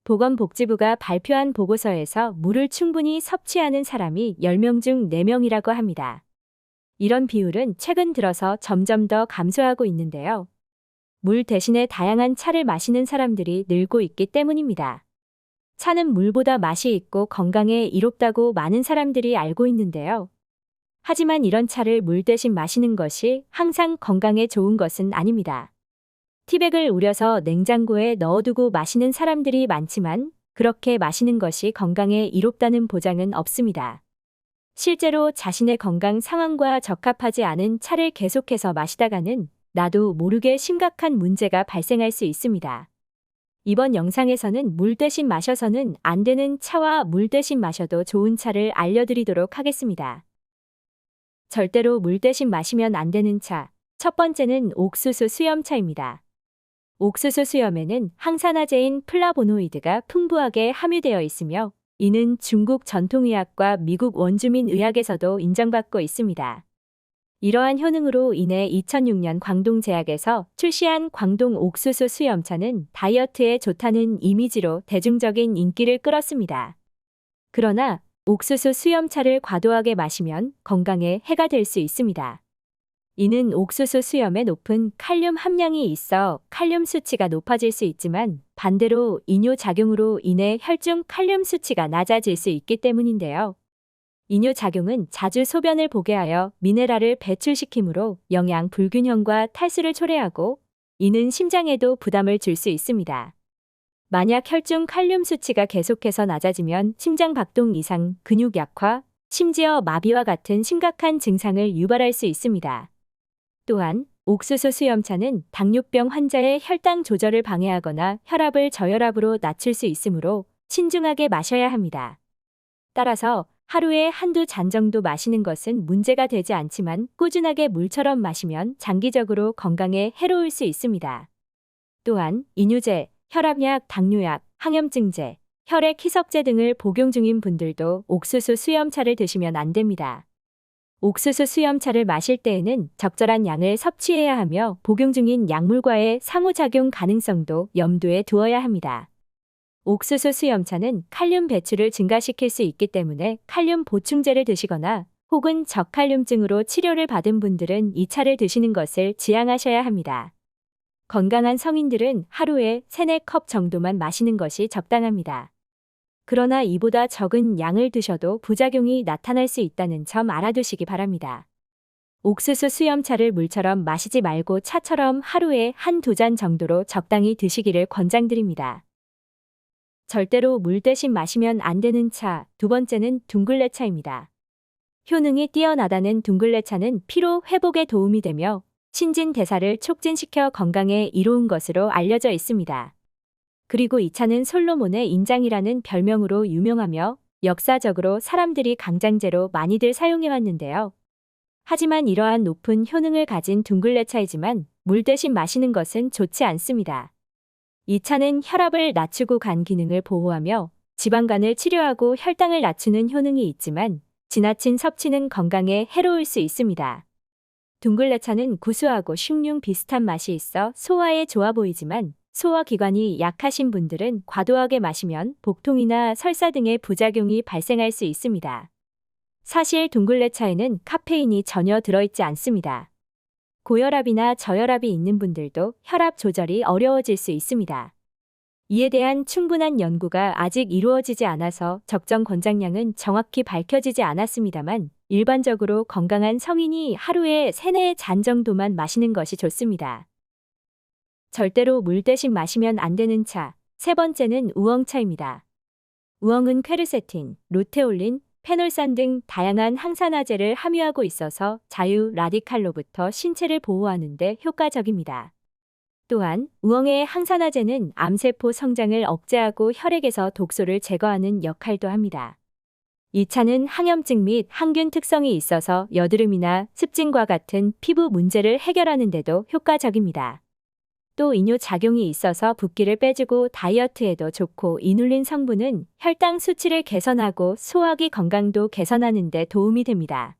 보건복지부가 발표한 보고서에서 물을 충분히 섭취하는 사람이 10명 중 4명이라고 합니다. 이런 비율은 최근 들어서 점점 더 감소하고 있는데요. 물 대신에 다양한 차를 마시는 사람들이 늘고 있기 때문입니다. 차는 물보다 맛이 있고 건강에 이롭다고 많은 사람들이 알고 있는데요. 하지만 이런 차를 물 대신 마시는 것이 항상 건강에 좋은 것은 아닙니다. 티백을 우려서 냉장고에 넣어두고 마시는 사람들이 많지만 그렇게 마시는 것이 건강에 이롭다는 보장은 없습니다. 실제로 자신의 건강 상황과 적합하지 않은 차를 계속해서 마시다가는 나도 모르게 심각한 문제가 발생할 수 있습니다. 이번 영상에서는 물 대신 마셔서는 안 되는 차와 물 대신 마셔도 좋은 차를 알려드리도록 하겠습니다. 절대로 물 대신 마시면 안 되는 차. 첫 번째는 옥수수 수염차입니다. 옥수수 수염에는 항산화제인 플라보노이드가 풍부하게 함유되어 있으며 이는 중국 전통의학과 미국 원주민 의학에서도 인정받고 있습니다. 이러한 효능으로 인해 2006년 광동제약에서 출시한 광동 옥수수 수염차는 다이어트에 좋다는 이미지로 대중적인 인기를 끌었습니다. 그러나 옥수수 수염차를 과도하게 마시면 건강에 해가 될 수 있습니다. 이는 옥수수 수염에 높은 칼륨 함량이 있어 칼륨 수치가 높아질 수 있지만 반대로 이뇨작용으로 인해 혈중 칼륨 수치가 낮아질 수 있기 때문인데요. 이뇨작용은 자주 소변을 보게 하여 미네랄을 배출시키므로 영양 불균형과 탈수를 초래하고 이는 심장에도 부담을 줄 수 있습니다. 만약 혈중 칼륨 수치가 계속해서 낮아지면 심장 박동 이상, 근육 약화, 심지어 마비와 같은 심각한 증상을 유발할 수 있습니다. 또한 옥수수 수염차는 당뇨병 환자의 혈당 조절을 방해하거나 혈압을 저혈압으로 낮출 수 있으므로 신중하게 마셔야 합니다. 따라서 하루에 한두 잔 정도 마시는 것은 문제가 되지 않지만 꾸준하게 물처럼 마시면 장기적으로 건강에 해로울 수 있습니다. 또한 이뇨제, 혈압약, 당뇨약, 항염증제, 혈액 희석제 등을 복용 중인 분들도 옥수수 수염차를 드시면 안 됩니다. 옥수수 수염차를 마실 때에는 적절한 양을 섭취해야 하며 복용 중인 약물과의 상호작용 가능성도 염두에 두어야 합니다. 옥수수 수염차는 칼륨 배출을 증가시킬 수 있기 때문에 칼륨 보충제를 드시거나 혹은 저칼륨증으로 치료를 받은 분들은 이 차를 드시는 것을 지양하셔야 합니다. 건강한 성인들은 하루에 3-4컵 정도만 마시는 것이 적당합니다. 그러나 이보다 적은 양을 드셔도 부작용이 나타날 수 있다는 점 알아두시기 바랍니다. 옥수수 수염차를 물처럼 마시지 말고 차처럼 하루에 1-2잔 정도로 적당히 드시기를 권장드립니다. 절대로 물 대신 마시면 안 되는 차. 두 번째는 둥글레차입니다. 효능이 뛰어나다는 둥글레차는 피로 회복에 도움이 되며 신진대사를 촉진시켜 건강에 이로운 것으로 알려져 있습니다. 그리고 이 차는 솔로몬의 인장이라는 별명으로 유명하며 역사적으로 사람들이 강장제로 많이들 사용해왔는데요. 하지만 이러한 높은 효능을 가진 둥글레차이지만 물 대신 마시는 것은 좋지 않습니다. 이 차는 혈압을 낮추고 간 기능을 보호하며 지방간을 치료하고 혈당을 낮추는 효능이 있지만 지나친 섭취는 건강에 해로울 수 있습니다. 둥글레차는 구수하고 숭늉 비슷한 맛이 있어 소화에 좋아 보이지만 소화기관이 약하신 분들은 과도하게 마시면 복통이나 설사 등의 부작용이 발생할 수 있습니다. 사실 둥글레차에는 카페인이 전혀 들어있지 않습니다. 고혈압이나 저혈압이 있는 분들도 혈압 조절이 어려워질 수 있습니다. 이에 대한 충분한 연구가 아직 이루어지지 않아서 적정 권장량은 정확히 밝혀지지 않았습니다만 일반적으로 건강한 성인이 하루에 3-4잔 정도만 마시는 것이 좋습니다. 절대로 물 대신 마시면 안 되는 차. 세 번째는 우엉차입니다. 우엉은 퀘르세틴, 루테올린, 페놀산 등 다양한 항산화제를 함유하고 있어서 자유 라디칼로부터 신체를 보호하는 데 효과적입니다. 또한 우엉의 항산화제는 암세포 성장을 억제하고 혈액에서 독소를 제거하는 역할도 합니다. 이 차는 항염증 및 항균 특성이 있어서 여드름이나 습진과 같은 피부 문제를 해결하는 데도 효과적입니다. 또 이뇨작용이 있어서 붓기를 빼주고 다이어트에도 좋고 이눌린 성분은 혈당 수치를 개선하고 소화기 건강도 개선하는 데 도움이 됩니다.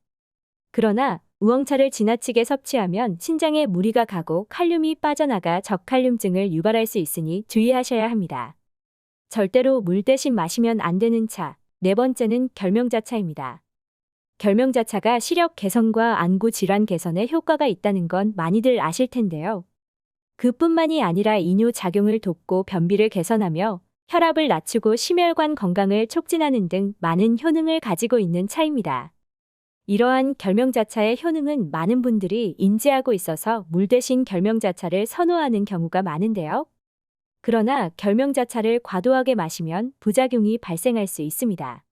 그러나 우엉차를 지나치게 섭취하면 신장에 무리가 가고 칼륨이 빠져나가 저칼륨증을 유발할 수 있으니 주의하셔야 합니다. 절대로 물 대신 마시면 안 되는 차. 네 번째는 결명자차입니다. 결명자차가 시력 개선과 안구 질환 개선에 효과가 있다는 건 많이들 아실 텐데요. 그뿐만이 아니라 이뇨 작용을 돕고 변비를 개선하며 혈압을 낮추고 심혈관 건강을 촉진하는 등 많은 효능을 가지고 있는 차입니다. 이러한 결명자차의 효능은 많은 분들이 인지하고 있어서 물 대신 결명자차를 선호하는 경우가 많은데요. 그러나 결명자차를 과도하게 마시면 부작용이 발생할 수 있습니다.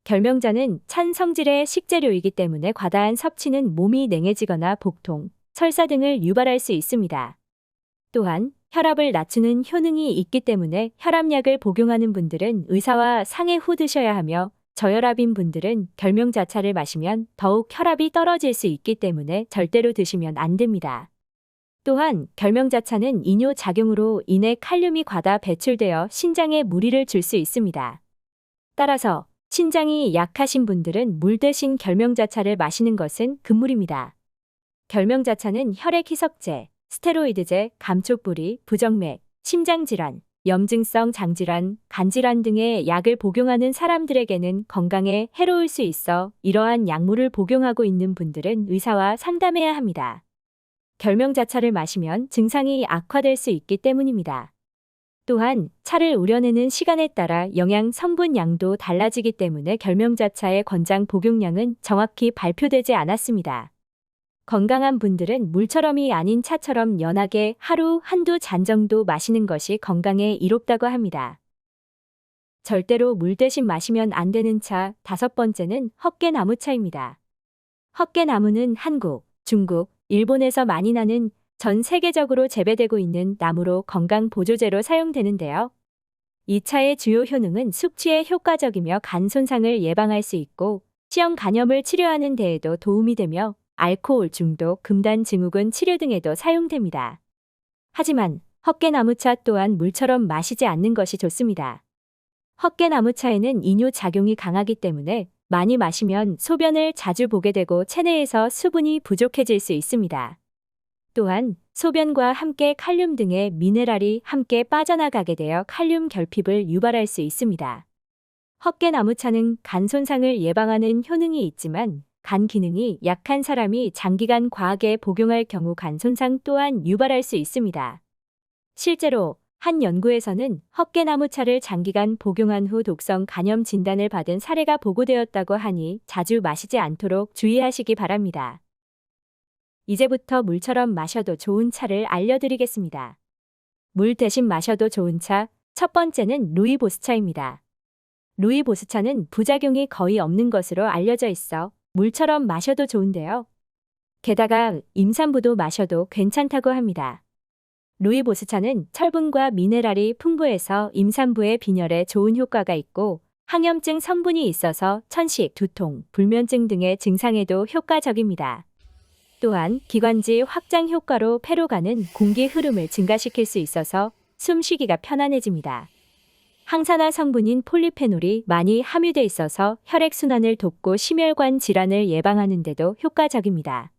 결명자는 찬 성질의 식재료이기 때문에 과다한 섭취는 몸이 냉해지거나 복통, 설사 등을 유발할 수 있습니다. 또한 혈압을 낮추는 효능이 있기 때문에 혈압약을 복용하는 분들은 의사와 상의 후 드셔야 하며 저혈압인 분들은 결명자차를 마시면 더욱 혈압이 떨어질 수 있기 때문에 절대로 드시면 안 됩니다. 또한 결명자차는 이뇨 작용으로 인해 칼륨이 과다 배출되어 신장에 무리를 줄 수 있습니다. 따라서 신장이 약하신 분들은 물 대신 결명자차를 마시는 것은 금물입니다. 결명자차는 혈액 희석제, 스테로이드제, 감촉부리, 부정맥, 심장질환, 염증성 장질환, 간질환 등의 약을 복용하는 사람들에게는 건강에 해로울 수 있어 이러한 약물을 복용하고 있는 분들은 의사와 상담해야 합니다. 결명자차를 마시면 증상이 악화될 수 있기 때문입니다. 또한 차를 우려내는 시간에 따라 영양 성분 양도 달라지기 때문에 결명자차의 권장 복용량은 정확히 발표되지 않았습니다. 건강한 분들은 물처럼이 아닌 차처럼 연하게 하루 한두 잔 정도 마시는 것이 건강에 이롭다고 합니다. 절대로 물 대신 마시면 안 되는 차 다섯 번째는 헛개나무차입니다. 헛개나무는 한국, 중국, 일본에서 많이 나는 전 세계적으로 재배되고 있는 나무로 건강 보조제로 사용되는데요. 이 차의 주요 효능은 숙취에 효과적이며 간 손상을 예방할 수 있고 시형 간염을 치료하는 데에도 도움이 되며 알코올 중독, 금단 증후군 치료 등에도 사용됩니다. 하지만 헛개나무차 또한 물처럼 마시지 않는 것이 좋습니다. 헛개나무차에는 이뇨 작용이 강하기 때문에 많이 마시면 소변을 자주 보게 되고 체내에서 수분이 부족해질 수 있습니다. 또한 소변과 함께 칼륨 등의 미네랄이 함께 빠져나가게 되어 칼륨 결핍을 유발할 수 있습니다. 헛개나무차는 간 손상을 예방하는 효능이 있지만 간 기능이 약한 사람이 장기간 과하게 복용할 경우 간 손상 또한 유발할 수 있습니다. 실제로 한 연구에서는 헛개나무차를 장기간 복용한 후 독성 간염 진단을 받은 사례가 보고되었다고 하니 자주 마시지 않도록 주의하시기 바랍니다. 이제부터 물처럼 마셔도 좋은 차를 알려드리겠습니다. 물 대신 마셔도 좋은 차, 첫 번째는 루이보스차입니다. 루이보스차는 부작용이 거의 없는 것으로 알려져 있어 물처럼 마셔도 좋은데요. 게다가 임산부도 마셔도 괜찮다고 합니다. 루이보스차는 철분과 미네랄이 풍부해서 임산부의 빈혈에 좋은 효과가 있고 항염증 성분이 있어서 천식, 두통, 불면증 등의 증상에도 효과적입니다. 또한 기관지 확장 효과로 폐로 가는 공기 흐름을 증가시킬 수 있어서 숨쉬기가 편안해집니다. 항산화 성분인 폴리페놀이 많이 함유돼 있어서 혈액순환을 돕고 심혈관 질환을 예방하는 데도 효과적입니다.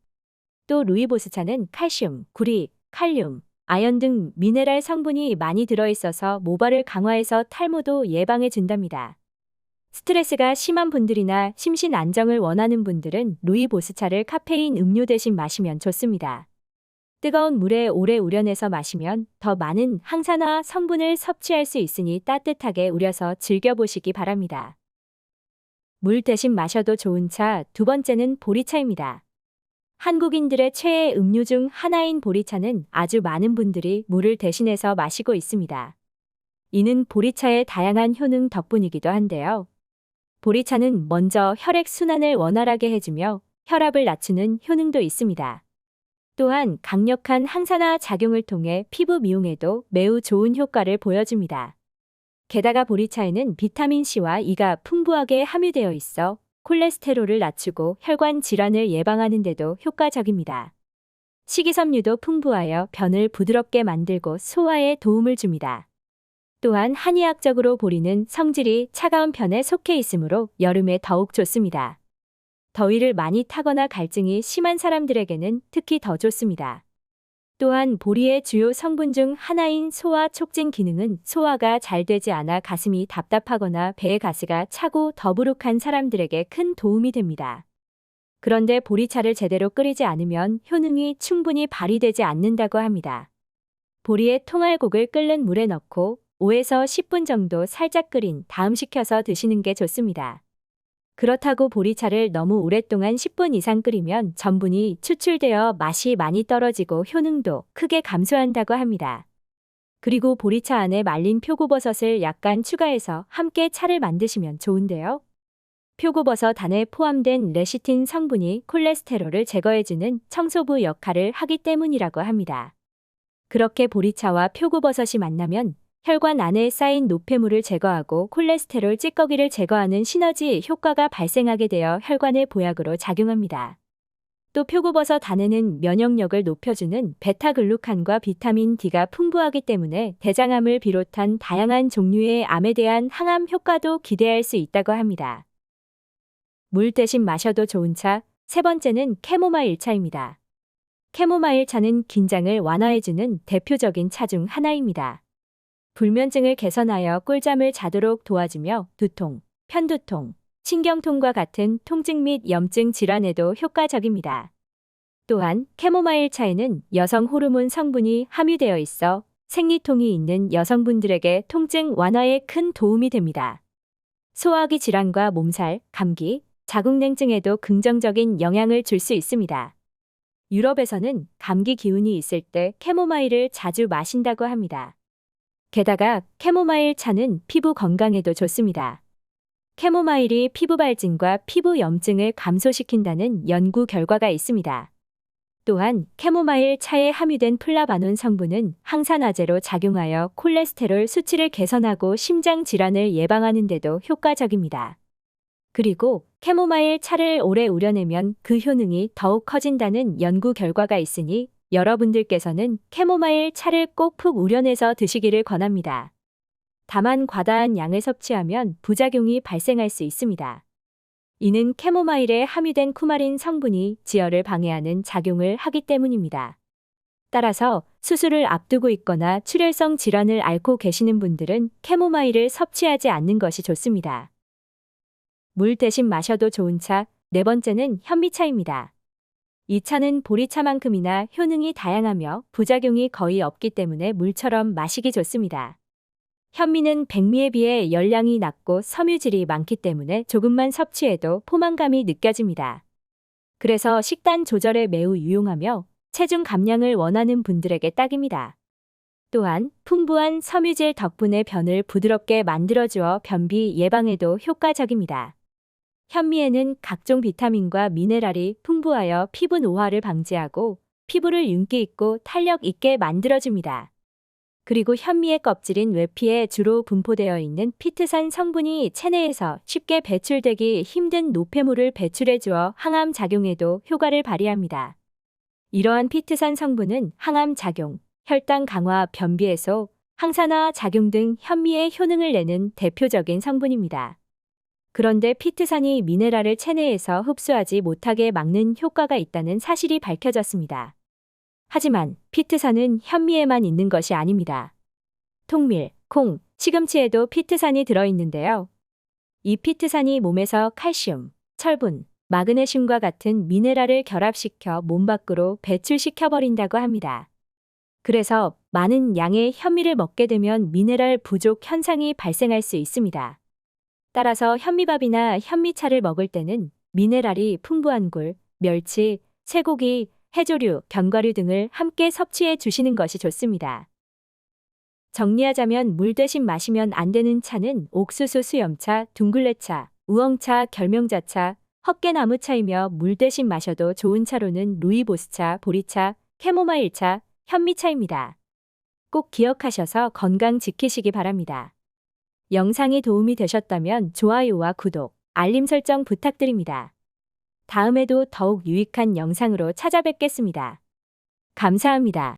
또 루이보스차는 칼슘, 구리, 칼륨, 아연 등 미네랄 성분이 많이 들어있어서 모발을 강화해서 탈모도 예방해 준답니다. 스트레스가 심한 분들이나 심신 안정을 원하는 분들은 루이보스차를 카페인 음료 대신 마시면 좋습니다. 뜨거운 물에 오래 우려내서 마시면 더 많은 항산화 성분을 섭취할 수 있으니 따뜻하게 우려서 즐겨보시기 바랍니다. 물 대신 마셔도 좋은 차 두 번째는 보리차입니다. 한국인들의 최애 음료 중 하나인 보리차는 아주 많은 분들이 물을 대신해서 마시고 있습니다. 이는 보리차의 다양한 효능 덕분이기도 한데요. 보리차는 먼저 혈액 순환을 원활하게 해주며 혈압을 낮추는 효능도 있습니다. 또한 강력한 항산화 작용을 통해 피부 미용에도 매우 좋은 효과를 보여줍니다. 게다가 보리차에는 비타민C와 E가 풍부하게 함유되어 있어 콜레스테롤을 낮추고 혈관 질환을 예방하는 데도 효과적입니다. 식이섬유도 풍부하여 변을 부드럽게 만들고 소화에 도움을 줍니다. 또한 한의학적으로 보리는 성질이 차가운 편에 속해 있으므로 여름에 더욱 좋습니다. 더위를 많이 타거나 갈증이 심한 사람들에게는 특히 더 좋습니다. 또한 보리의 주요 성분 중 하나인 소화 촉진 기능은 소화가 잘 되지 않아 가슴이 답답하거나 배에 가스가 차고 더부룩한 사람들에게 큰 도움이 됩니다. 그런데 보리차를 제대로 끓이지 않으면 효능이 충분히 발휘되지 않는다고 합니다. 보리의 통알곡을 끓는 물에 넣고 5에서 10분 정도 살짝 끓인 다음 식혀서 드시는 게 좋습니다. 그렇다고 보리차를 너무 오랫동안 10분 이상 끓이면 전분이 추출되어 맛이 많이 떨어지고 효능도 크게 감소한다고 합니다. 그리고 보리차 안에 말린 표고버섯을 약간 추가해서 함께 차를 만드시면 좋은데요. 표고버섯 안에 포함된 레시틴 성분이 콜레스테롤을 제거해주는 청소부 역할을 하기 때문이라고 합니다. 그렇게 보리차와 표고버섯이 만나면 혈관 안에 쌓인 노폐물을 제거하고 콜레스테롤 찌꺼기를 제거하는 시너지 효과가 발생하게 되어 혈관의 보약으로 작용합니다. 또 표고버섯 안에는 면역력을 높여주는 베타글루칸과 비타민 D가 풍부하기 때문에 대장암을 비롯한 다양한 종류의 암에 대한 항암 효과도 기대할 수 있다고 합니다. 물 대신 마셔도 좋은 차, 세 번째는 캐모마일 차입니다. 캐모마일 차는 긴장을 완화해주는 대표적인 차 중 하나입니다. 불면증을 개선하여 꿀잠을 자도록 도와주며 두통, 편두통, 신경통과 같은 통증 및 염증 질환에도 효과적입니다. 또한 캐모마일 차에는 여성 호르몬 성분이 함유되어 있어 생리통이 있는 여성분들에게 통증 완화에 큰 도움이 됩니다. 소화기 질환과 몸살, 감기, 자궁냉증에도 긍정적인 영향을 줄 수 있습니다. 유럽에서는 감기 기운이 있을 때 캐모마일을 자주 마신다고 합니다. 게다가 캐모마일 차는 피부 건강에도 좋습니다. 캐모마일이 피부 발진과 피부 염증을 감소시킨다는 연구 결과가 있습니다. 또한 캐모마일 차에 함유된 플라바논 성분은 항산화제로 작용하여 콜레스테롤 수치를 개선하고 심장 질환을 예방하는 데도 효과적입니다. 그리고 캐모마일 차를 오래 우려내면 그 효능이 더욱 커진다는 연구 결과가 있으니 여러분들께서는 캐모마일 차를 꼭 푹 우려내서 드시기를 권합니다. 다만 과다한 양을 섭취하면 부작용이 발생할 수 있습니다. 이는 캐모마일에 함유된 쿠마린 성분이 지혈을 방해하는 작용을 하기 때문입니다. 따라서 수술을 앞두고 있거나 출혈성 질환을 앓고 계시는 분들은 캐모마일을 섭취하지 않는 것이 좋습니다. 물 대신 마셔도 좋은 차, 네 번째는 현미차입니다. 이 차는 보리차만큼이나 효능이 다양하며 부작용이 거의 없기 때문에 물처럼 마시기 좋습니다. 현미는 백미에 비해 열량이 낮고 섬유질이 많기 때문에 조금만 섭취해도 포만감이 느껴집니다. 그래서 식단 조절에 매우 유용하며 체중 감량을 원하는 분들에게 딱입니다. 또한 풍부한 섬유질 덕분에 변을 부드럽게 만들어주어 변비 예방에도 효과적입니다. 현미에는 각종 비타민과 미네랄이 풍부하여 피부 노화를 방지하고 피부를 윤기 있고 탄력 있게 만들어줍니다. 그리고 현미의 껍질인 외피에 주로 분포되어 있는 피트산 성분이 체내에서 쉽게 배출되기 힘든 노폐물을 배출해 주어 항암 작용에도 효과를 발휘합니다. 이러한 피트산 성분은 항암 작용, 혈당 강화, 변비 해소, 항산화 작용 등 현미의 효능을 내는 대표적인 성분입니다. 그런데 피트산이 미네랄을 체내에서 흡수하지 못하게 막는 효과가 있다는 사실이 밝혀졌습니다. 하지만 피트산은 현미에만 있는 것이 아닙니다. 통밀, 콩, 시금치에도 피트산이 들어있는데요. 이 피트산이 몸에서 칼슘, 철분, 마그네슘과 같은 미네랄을 결합시켜 몸 밖으로 배출시켜버린다고 합니다. 그래서 많은 양의 현미를 먹게 되면 미네랄 부족 현상이 발생할 수 있습니다. 따라서 현미밥이나 현미차를 먹을 때는 미네랄이 풍부한 굴, 멸치, 쇠고기, 해조류, 견과류 등을 함께 섭취해 주시는 것이 좋습니다. 정리하자면 물 대신 마시면 안 되는 차는 옥수수 수염차, 둥글레차, 우엉차, 결명자차, 헛개나무차이며 물 대신 마셔도 좋은 차로는 루이보스차, 보리차, 캐모마일차, 현미차입니다. 꼭 기억하셔서 건강 지키시기 바랍니다. 영상이 도움이 되셨다면 좋아요와 구독, 알림 설정 부탁드립니다. 다음에도 더욱 유익한 영상으로 찾아뵙겠습니다. 감사합니다.